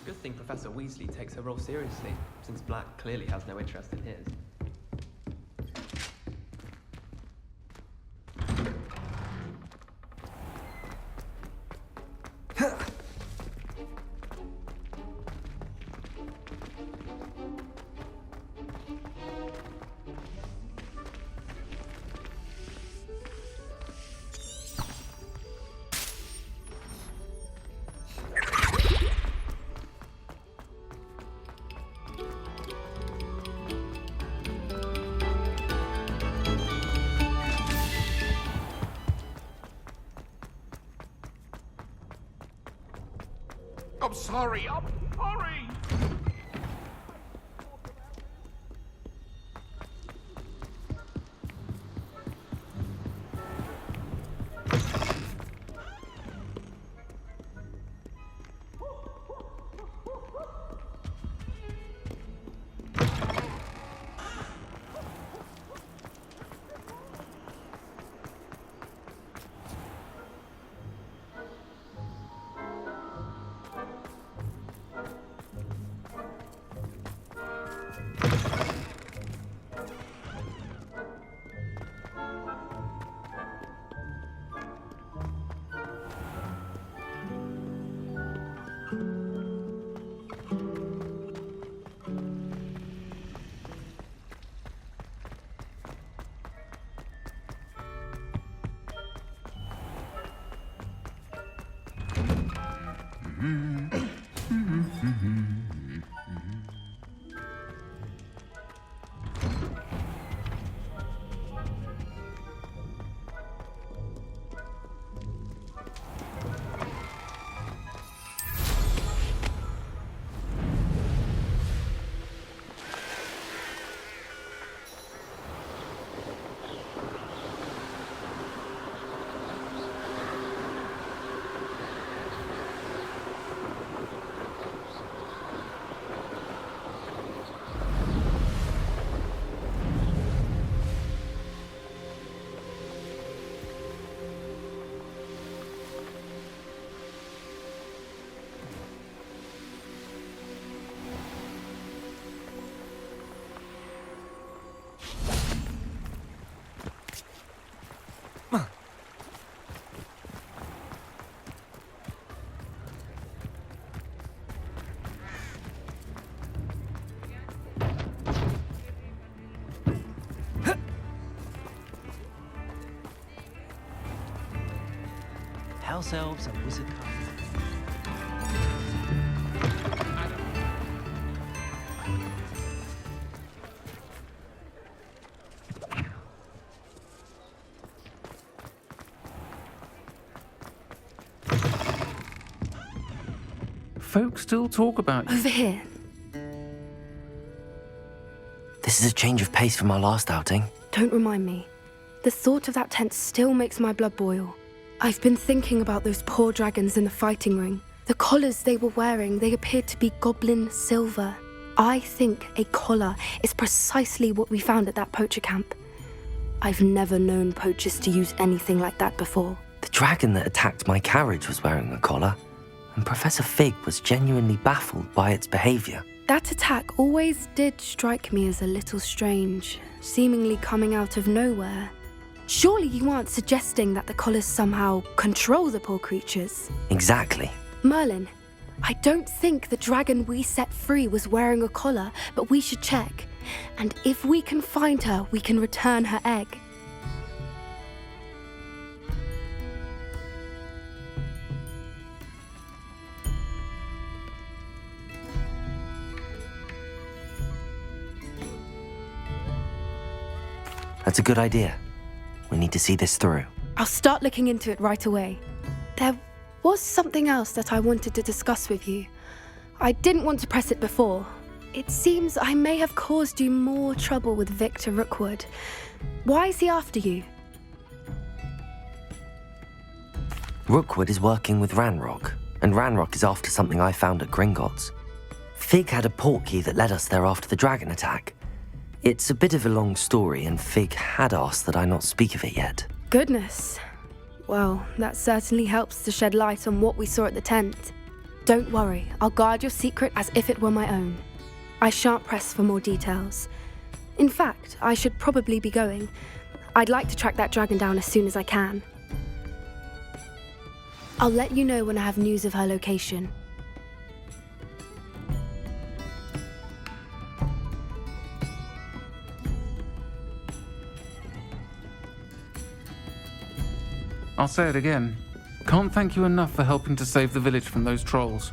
Good thing Professor Weasley takes her role seriously, since Black clearly has no interest in his. I'm sorry. House elves and wizard kind. Folks still talk about you. Over here. This is a change of pace from our last outing. Don't remind me. The thought of that tent still makes my blood boil. I've been thinking about those poor dragons in the fighting ring. The collars they were wearing, they appeared to be goblin silver. I think a collar is precisely what we found at that poacher camp. I've never known poachers to use anything like that before. The dragon that attacked my carriage was wearing a collar, and Professor Fig was genuinely baffled by its behavior. That attack always did strike me as a little strange, seemingly coming out of nowhere. Surely you aren't suggesting that the collars somehow control the poor creatures? Exactly. Merlin, I don't think the dragon we set free was wearing a collar, but we should check. And if we can find her, we can return her egg. That's a good idea. We need to see this through. I'll start looking into it right away. There was something else that I wanted to discuss with you. I didn't want to press it before. It seems I may have caused you more trouble with Victor Rookwood. Why is he after you? Rookwood is working with Ranrock, and Ranrock is after something I found at Gringotts. Fig had a portkey that led us there after the dragon attack. It's a bit of a long story, and Fig had asked that I not speak of it yet. Goodness. Well, that certainly helps to shed light on what we saw at the tent. Don't worry, I'll guard your secret as if it were my own. I shan't press for more details. In fact, I should probably be going. I'd like to track that dragon down as soon as I can. I'll let you know when I have news of her location. I'll say it again. Can't thank you enough for helping to save the village from those trolls.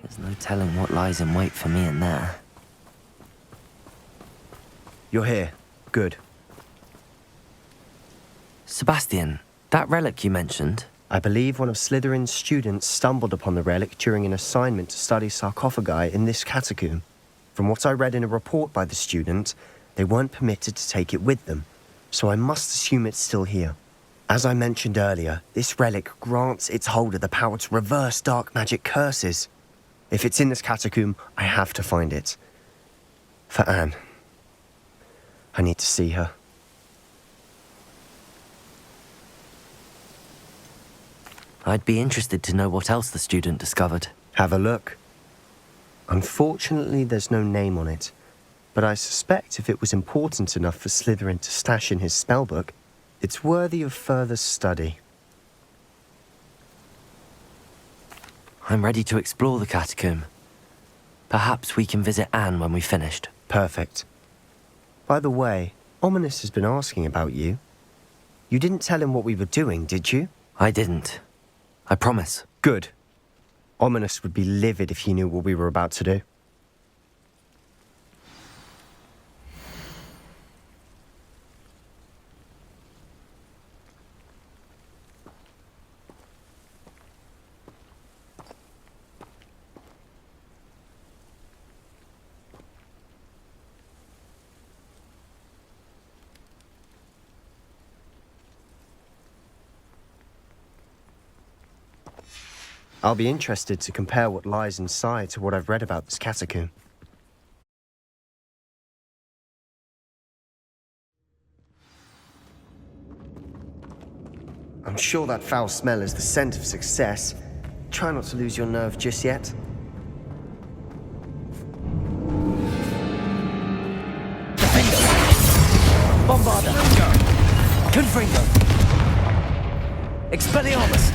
There's no telling what lies in wait for me in there. You're here. Good. Sebastian, that relic you mentioned, I believe one of Slytherin's students stumbled upon the relic during an assignment to study sarcophagi in this catacomb. From what I read in a report by the student, they weren't permitted to take it with them, so I must assume it's still here. As I mentioned earlier, this relic grants its holder the power to reverse dark magic curses. If it's in this catacomb, I have to find it. For Anne. I need to see her. I'd be interested to know what else the student discovered. Have a look. Unfortunately, there's no name on it, but I suspect if it was important enough for Slytherin to stash in his spellbook, it's worthy of further study. I'm ready to explore the catacomb. Perhaps we can visit Anne when we've finished. Perfect. By the way, Ominous has been asking about you. You didn't tell him what we were doing, did you? I didn't. I promise. Good. Ominous would be livid if he knew what we were about to do. I'll be interested to compare what lies inside to what I've read about this catacomb. I'm sure that foul smell is the scent of success. Try not to lose your nerve just yet. Bombarda! Confringo! Expelliarmus!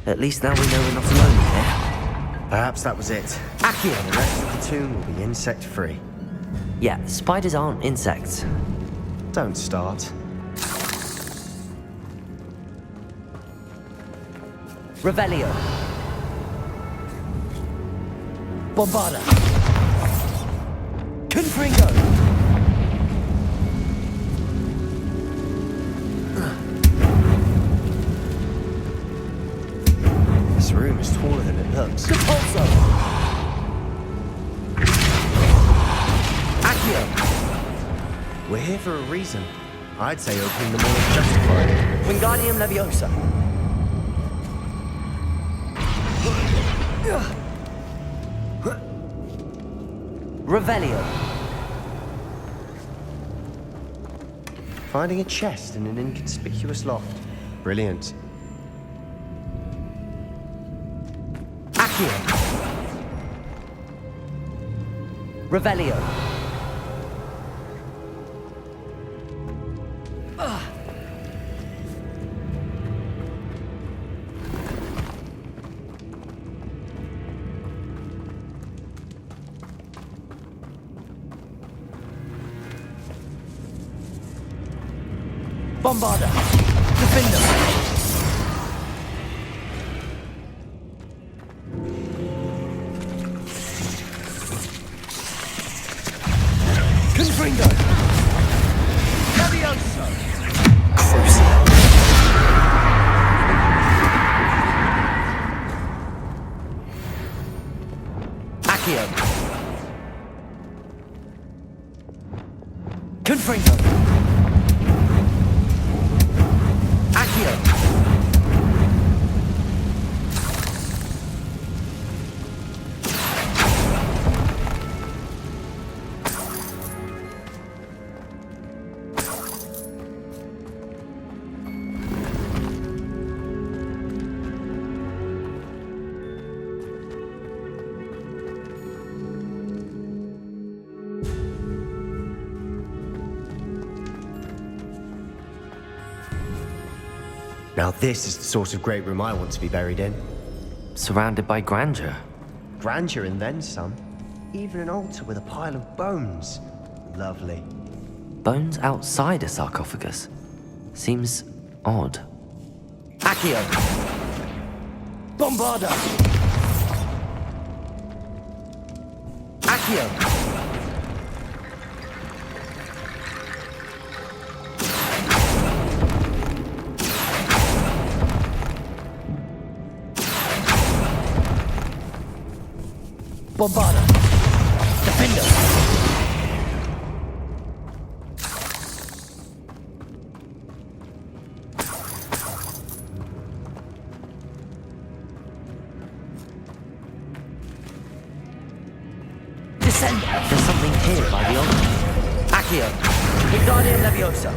At least now we know we're not alone here. Perhaps that was it. Accio! The rest of the tomb will be insect-free. Yeah, spiders aren't insects. Don't start. Revelio! Bombarda! Confringo! This room is taller than it looks. Compulso! Accio! We're here for a reason. I'd say opening them all is justified. Wingardium Leviosa! Revelio! Finding a chest in an inconspicuous loft. Brilliant. Accio! Revelio! Bombarda. Defender. Confringo. Levioso. Accio. Confringo. Accio. Now this is the sort of great room I want to be buried in. Surrounded by grandeur. Grandeur and then some. Even an altar with a pile of bones. Lovely. Bones outside a sarcophagus. Seems odd. Accio. Bombarda. Accio. Bombarda. Defender. Descend. There's something here by the altar. Accio. Wingardium Leviosa.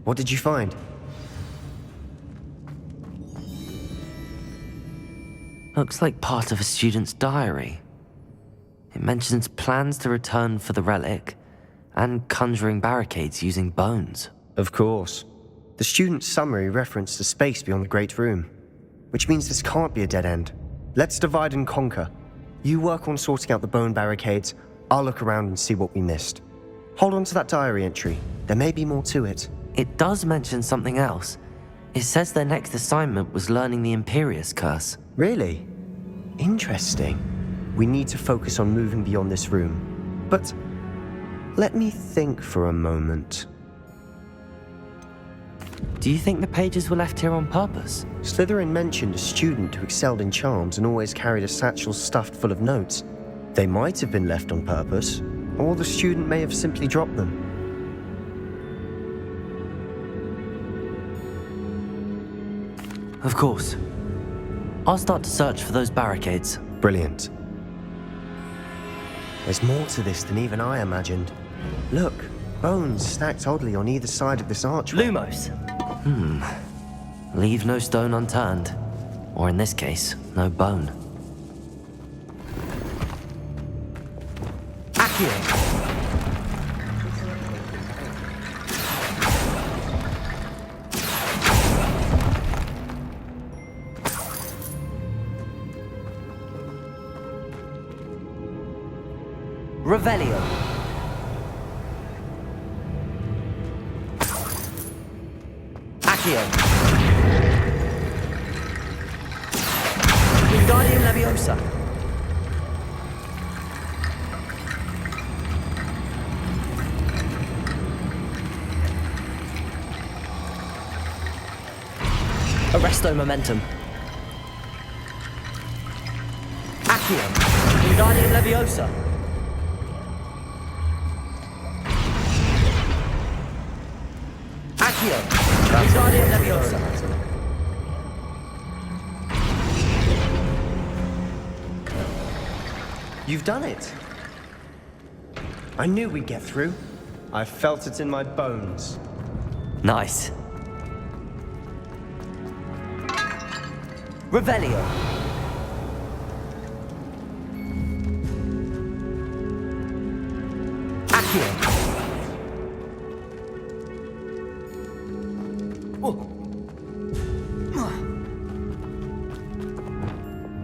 What did you find? Looks like part of a student's diary. It mentions plans to return for the relic and conjuring barricades using bones. Of course. The student's summary referenced a space beyond the Great Room, which means this can't be a dead end. Let's divide and conquer. You work on sorting out the bone barricades, I'll look around and see what we missed. Hold on to that diary entry. There may be more to it. It does mention something else. It says their next assignment was learning the Imperius curse. Really? Interesting. We need to focus on moving beyond this room. But let me think for a moment. Do you think the pages were left here on purpose? Slytherin mentioned a student who excelled in charms and always carried a satchel stuffed full of notes. They might have been left on purpose, or the student may have simply dropped them. Of course. I'll start to search for those barricades. Brilliant. There's more to this than even I imagined. Look, bones stacked oddly on either side of this archway. Lumos. Leave no stone unturned. Or in this case, no bone. Accio. Revelio. Accio. Wingardium Leviosa. Arresto Momentum. Accio. Wingardium Leviosa. Wingardium Leviosa. You've done it. I knew we'd get through. I felt it in my bones. Nice. Revelio. Accio.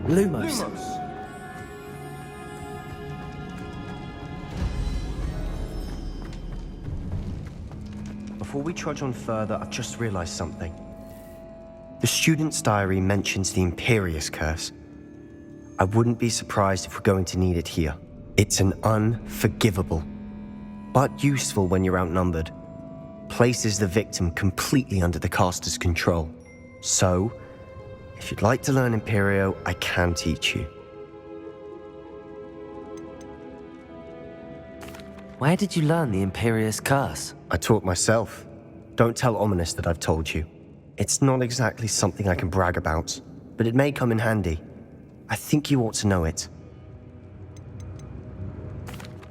Lumos. Before we trudge on further, I've just realized something. The student's diary mentions the Imperius curse. I wouldn't be surprised if we're going to need it here. It's an unforgivable, but useful when you're outnumbered. Places the victim completely under the caster's control. So, if you'd like to learn Imperio, I can teach you. Where did you learn the Imperius curse? I taught myself. Don't tell Ominous that I've told you. It's not exactly something I can brag about, but it may come in handy. I think you ought to know it.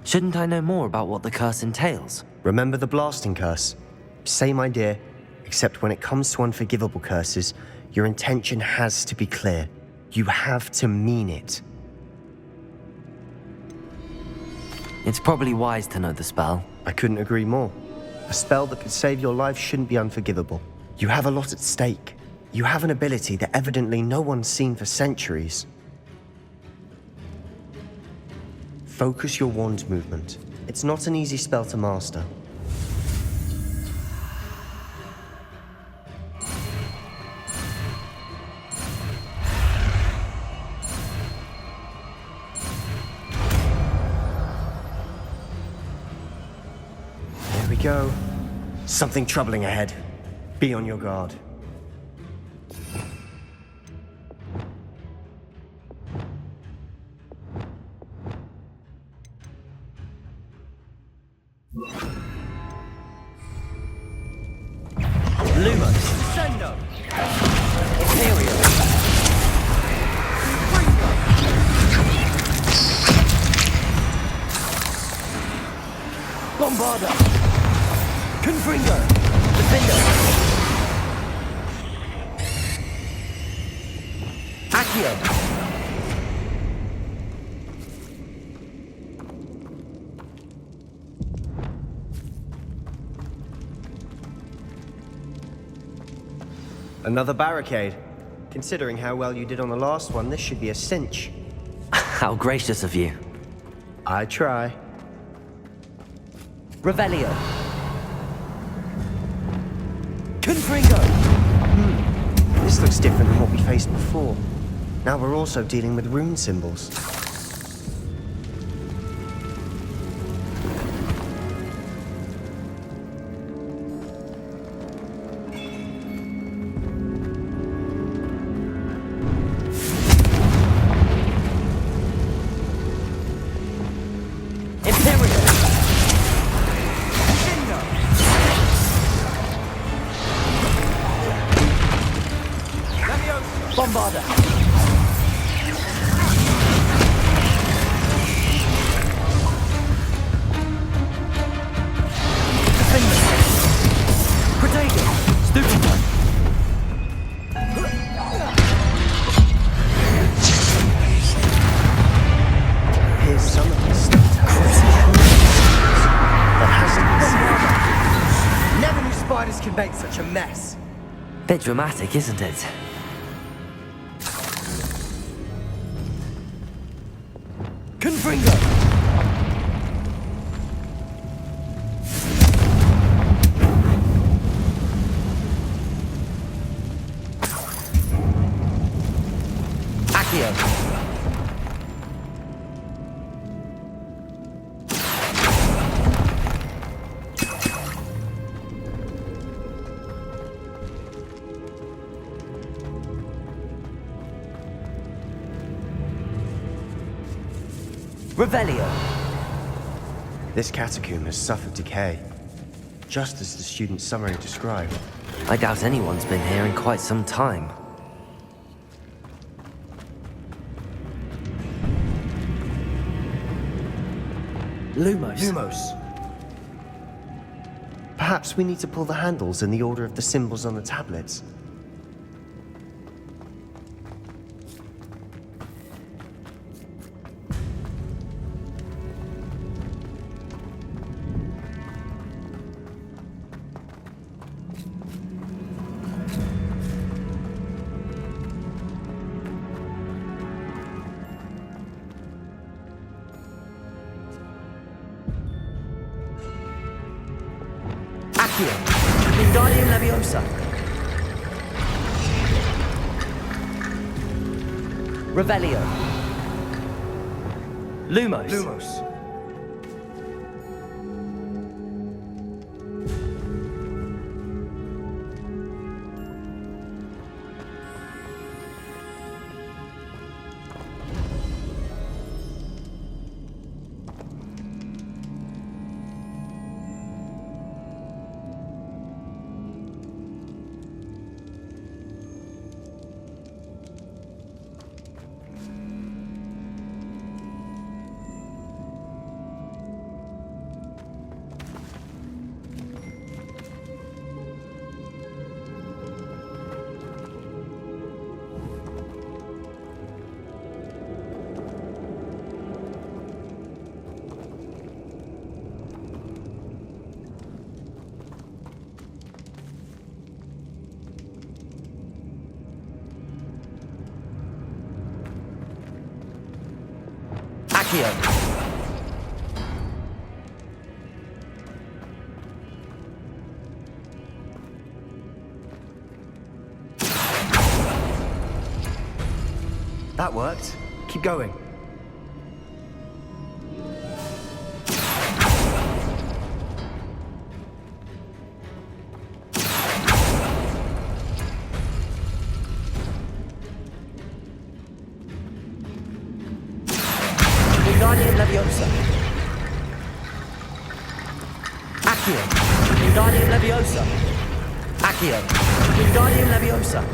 Shouldn't I know more about what the curse entails? Remember the blasting curse? Same idea, except when it comes to unforgivable curses, your intention has to be clear. You have to mean it. It's probably wise to know the spell. I couldn't agree more. A spell that could save your life shouldn't be unforgivable. You have a lot at stake. You have an ability that evidently no one's seen for centuries. Focus your wand movement. It's not an easy spell to master. There we go. Something troubling ahead. Be on your guard. Lumos. Sendo. Imperius. Bombarda. Confringo. Defender. Accio. Another barricade. Considering how well you did on the last one, this should be a cinch. How gracious of you. I try. Revelio. Confringo. This looks different than what we faced before. Now we're also dealing with rune symbols. Bombarda. Defender. Protego. Stupid. Here's some of this stuff. That has to be seen. Never knew spiders could make such a mess. Bit dramatic, isn't it? Confringo. Accio. Revelio. This catacomb has suffered decay, just as the student's summary described. I doubt anyone's been here in quite some time. Lumos. Perhaps we need to pull the handles in the order of the symbols on the tablets. Wingardium Leviosa. Revelio. Lumos. That worked. Keep going. Wingardium Leviosa. Accio. Wingardium Leviosa. Accio. Wingardium Leviosa.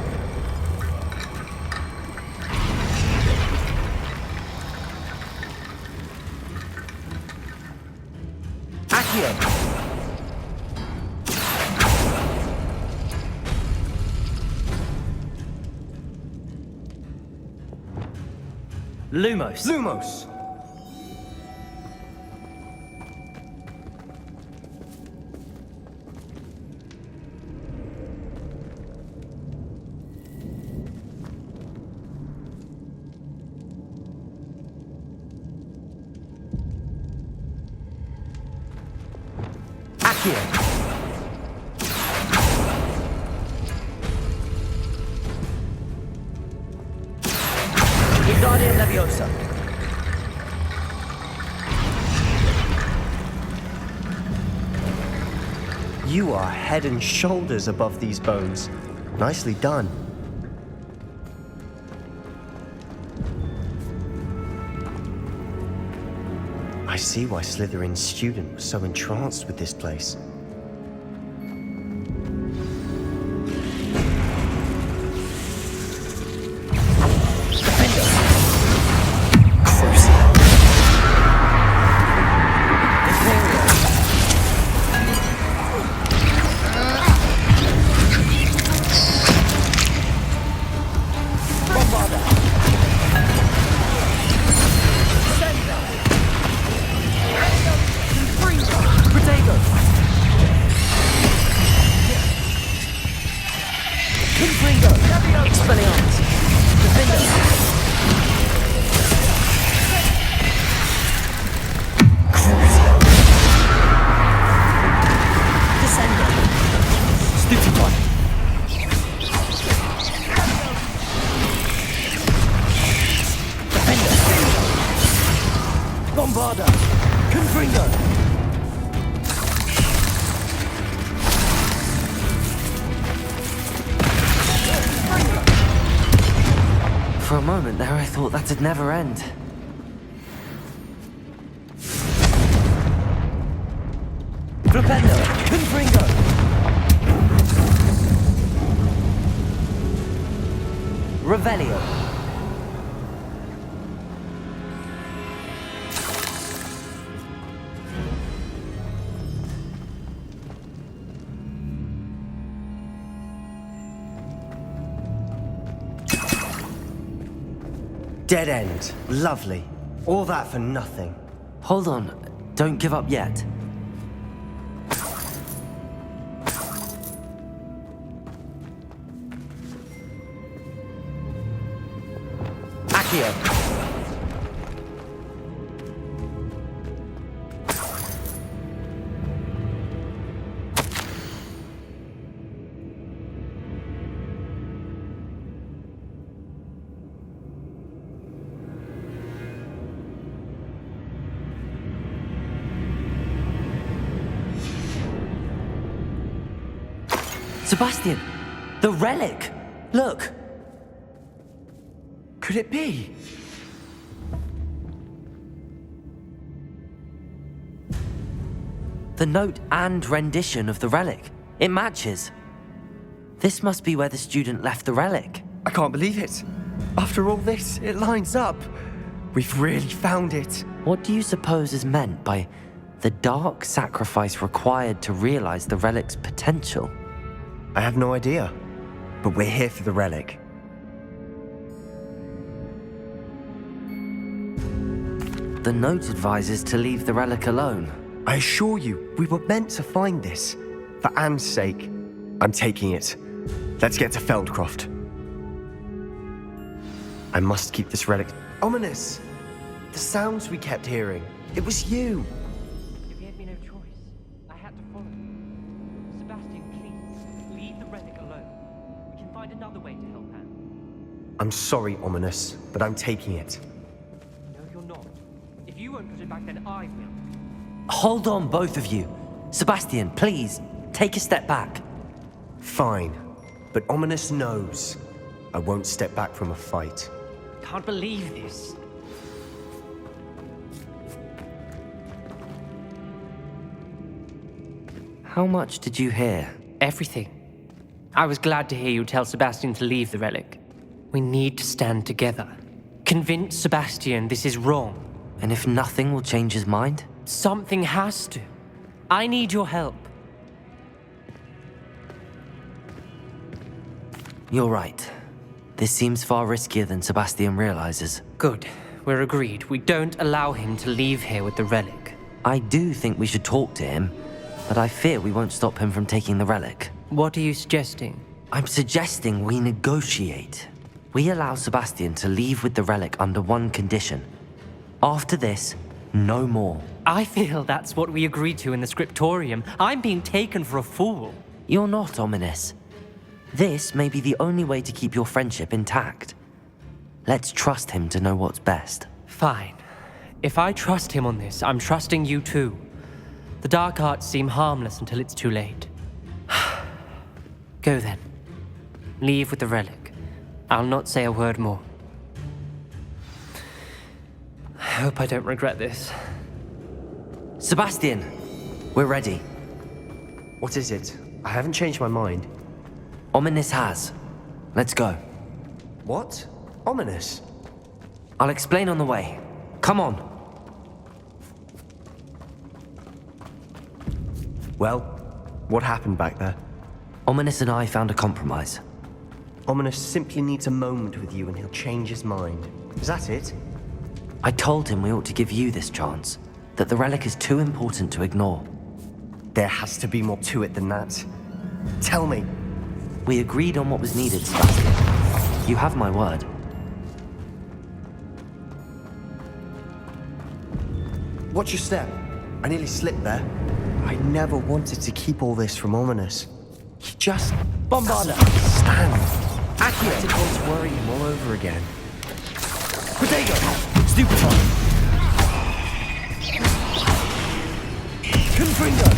Lumos. Accio. Wingardium Leviosa. You are head and shoulders above these bones. Nicely done. I see why Slytherin's student was so entranced with this place. For a moment there, I thought that'd never end. Flipendo, Confringo. Revelio. Dead end. Lovely. All that for nothing. Hold on. Don't give up yet. Accio. Sebastian! The relic! Look! Could it be? The note and rendition of the relic. It matches. This must be where the student left the relic. I can't believe it. After all this, it lines up. We've really found it. What do you suppose is meant by the dark sacrifice required to realize the relic's potential? I have no idea. But we're here for the relic. The note advises to leave the relic alone. I assure you, we were meant to find this. For Anne's sake, I'm taking it. Let's get to Feldcroft. I must keep this relic. Ominous! The sounds we kept hearing. It was you. If had me no choice, I had to follow. Sebastian, please, leave the relic alone. We can find another way to help Anne. I'm sorry, Ominous, but I'm taking it. No, you're not. If you won't put it back, then I will. Hold on, both of you. Sebastian, please, take a step back. Fine, but Ominous knows I won't step back from a fight. Can't believe this. How much did you hear? Everything. I was glad to hear you tell Sebastian to leave the relic. We need to stand together. Convince Sebastian this is wrong. And if nothing will change his mind? Something has to. I need your help. You're right. This seems far riskier than Sebastian realizes. Good. We're agreed. We don't allow him to leave here with the relic. I do think we should talk to him, but I fear we won't stop him from taking the relic. What are you suggesting? I'm suggesting we negotiate. We allow Sebastian to leave with the relic under one condition. After this, no more. I feel that's what we agreed to in the scriptorium. I'm being taken for a fool. You're not, Ominous. This may be the only way to keep your friendship intact. Let's trust him to know what's best. Fine. If I trust him on this, I'm trusting you too. The dark arts seem harmless until it's too late. Go then. Leave with the relic. I'll not say a word more. I hope I don't regret this. Sebastian, we're ready. What is it? I haven't changed my mind. Ominous has. Let's go. What? Ominous? I'll explain on the way. Come on. Well, what happened back there? Ominous and I found a compromise. Ominous simply needs a moment with you and he'll change his mind. Is that it? I told him we ought to give you this chance, that the relic is too important to ignore. There has to be more to it than that. Tell me. We agreed on what was needed, Sebastian. You have my word. Watch your step. I nearly slipped there. I never wanted to keep all this from Ominous. He just Bombarda. stand. I Accio. didn't want to worry him all over again. Protego. Stupefy. Confringo.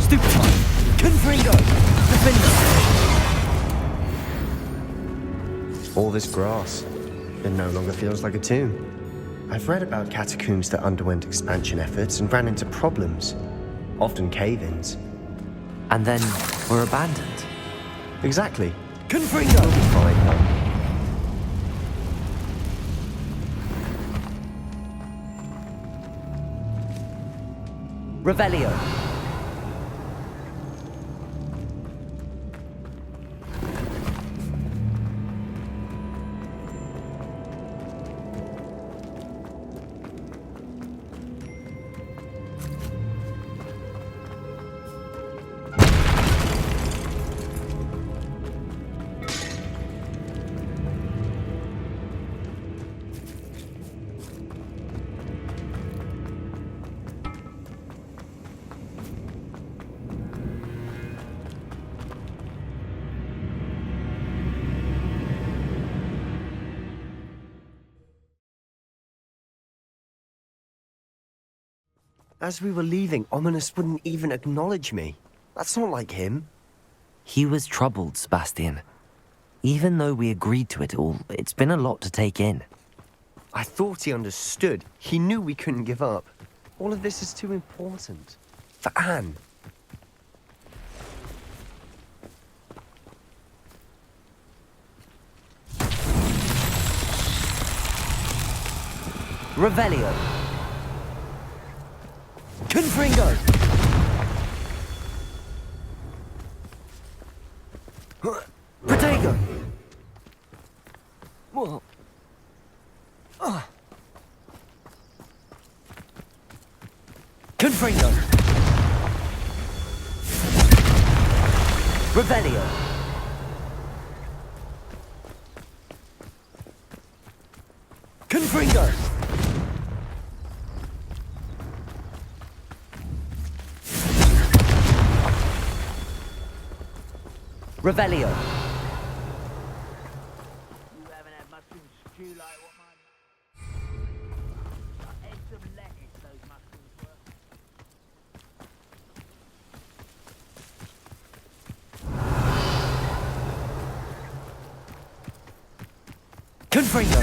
Stupefy. Confringo. Defender. All this grass, it no longer feels like a tomb. I've read about catacombs that underwent expansion efforts and ran into problems, often cave-ins. And then were abandoned. Exactly. Confringo! We'll be fine, though. Revelio. As we were leaving, Ominous wouldn't even acknowledge me. That's not like him. He was troubled, Sebastian. Even though we agreed to it all, it's been a lot to take in. I thought he understood. He knew we couldn't give up. All of this is too important. For Anne. Revelio. Confringo. Protego. Whoa. Confringo. Revelio. Confringo. Revelio. You haven't had mushroom stew like what mine. Eggs of lettuce, those mushrooms were. Confringo.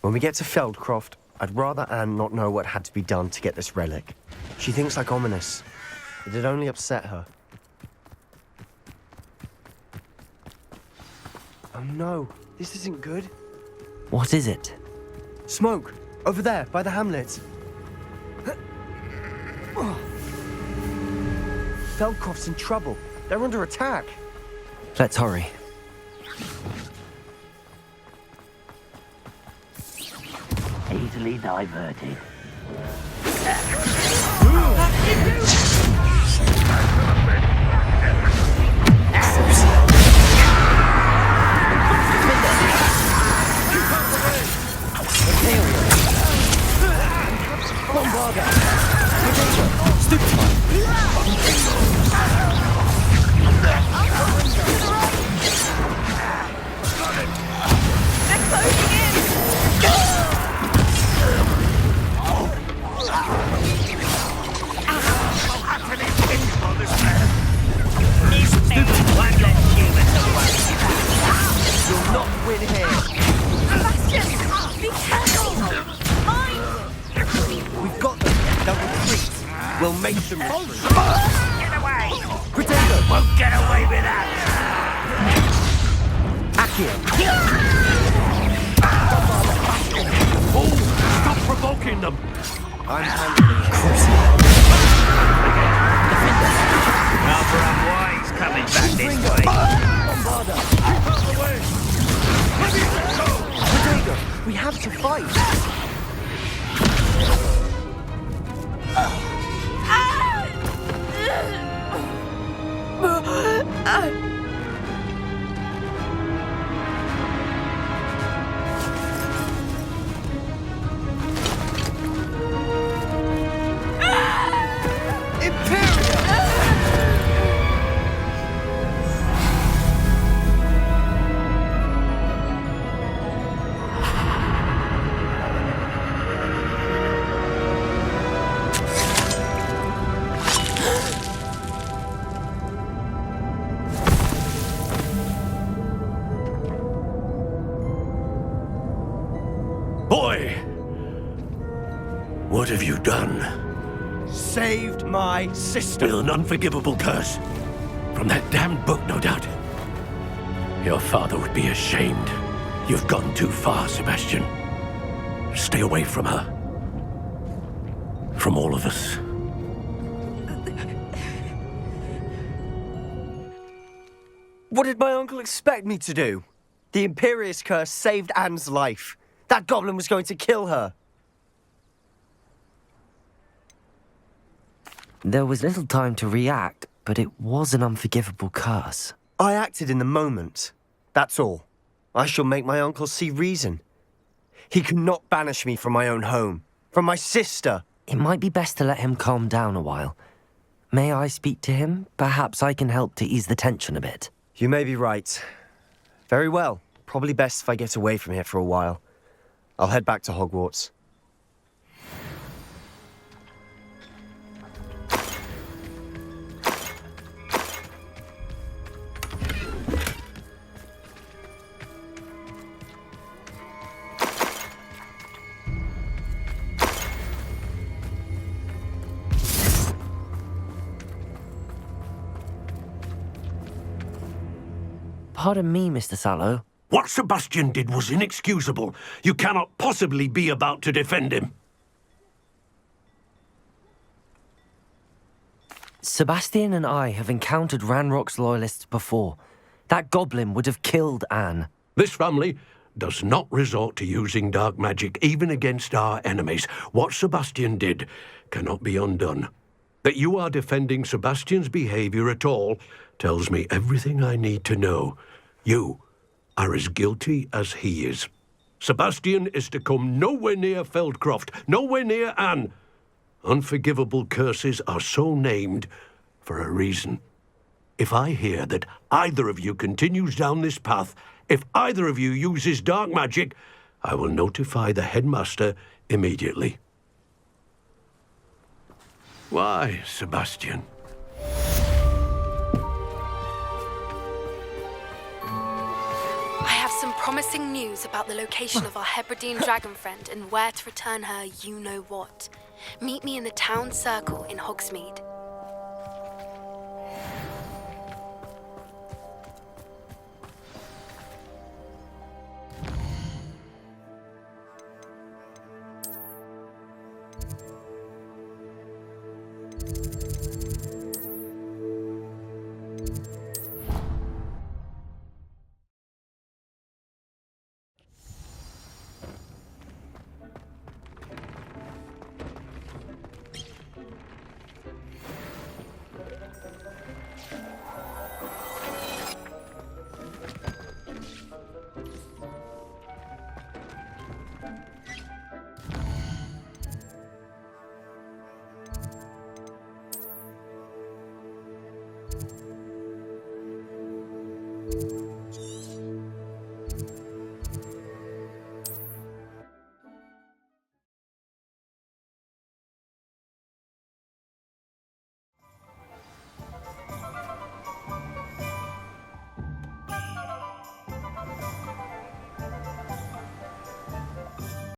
When we get to Feldcroft, I'd rather Anne not know what had to be done to get this relic. She thinks like Ominous. It'd only upset her. Oh no, this isn't good. What is it? Smoke! Over there, by the hamlet. Feldcroft's in trouble. They're under attack. Let's hurry. Easily diverted. We'll make them retreat. Get away! Protego. Won't get away with that! Accio. Oh, stop provoking them! I'm handling it. Rather unwise coming back this way. Bombarda. Ready to go! Protego, we have to fight. Boy! What have you done? Saved my sister. With an unforgivable curse. From that damned book, no doubt. Your father would be ashamed. You've gone too far, Sebastian. Stay away from her. From all of us. What did my uncle expect me to do? The Imperius curse saved Anne's life. That goblin was going to kill her. There was little time to react, but it was an unforgivable curse. I acted in the moment. That's all. I shall make my uncle see reason. He cannot banish me from my own home, from my sister. It might be best to let him calm down a while. May I speak to him? Perhaps I can help to ease the tension a bit. You may be right. Very well. Probably best if I get away from here for a while. I'll head back to Hogwarts. Pardon me, Mr. Sallow. What Sebastian did was inexcusable. You cannot possibly be about to defend him. Sebastian and I have encountered Ranrock's loyalists before. That goblin would have killed Anne. This family does not resort to using dark magic even against our enemies. What Sebastian did cannot be undone. That you are defending Sebastian's behavior at all tells me everything I need to know. You are as guilty as he is. Sebastian is to come nowhere near Feldcroft, nowhere near Anne. Unforgivable curses are so named for a reason. If I hear that either of you continues down this path, if either of you uses dark magic, I will notify the headmaster immediately. Why, Sebastian? I have some promising news about the location of our Hebridean dragon friend and where to return her you-know-what. Meet me in the town circle in Hogsmeade.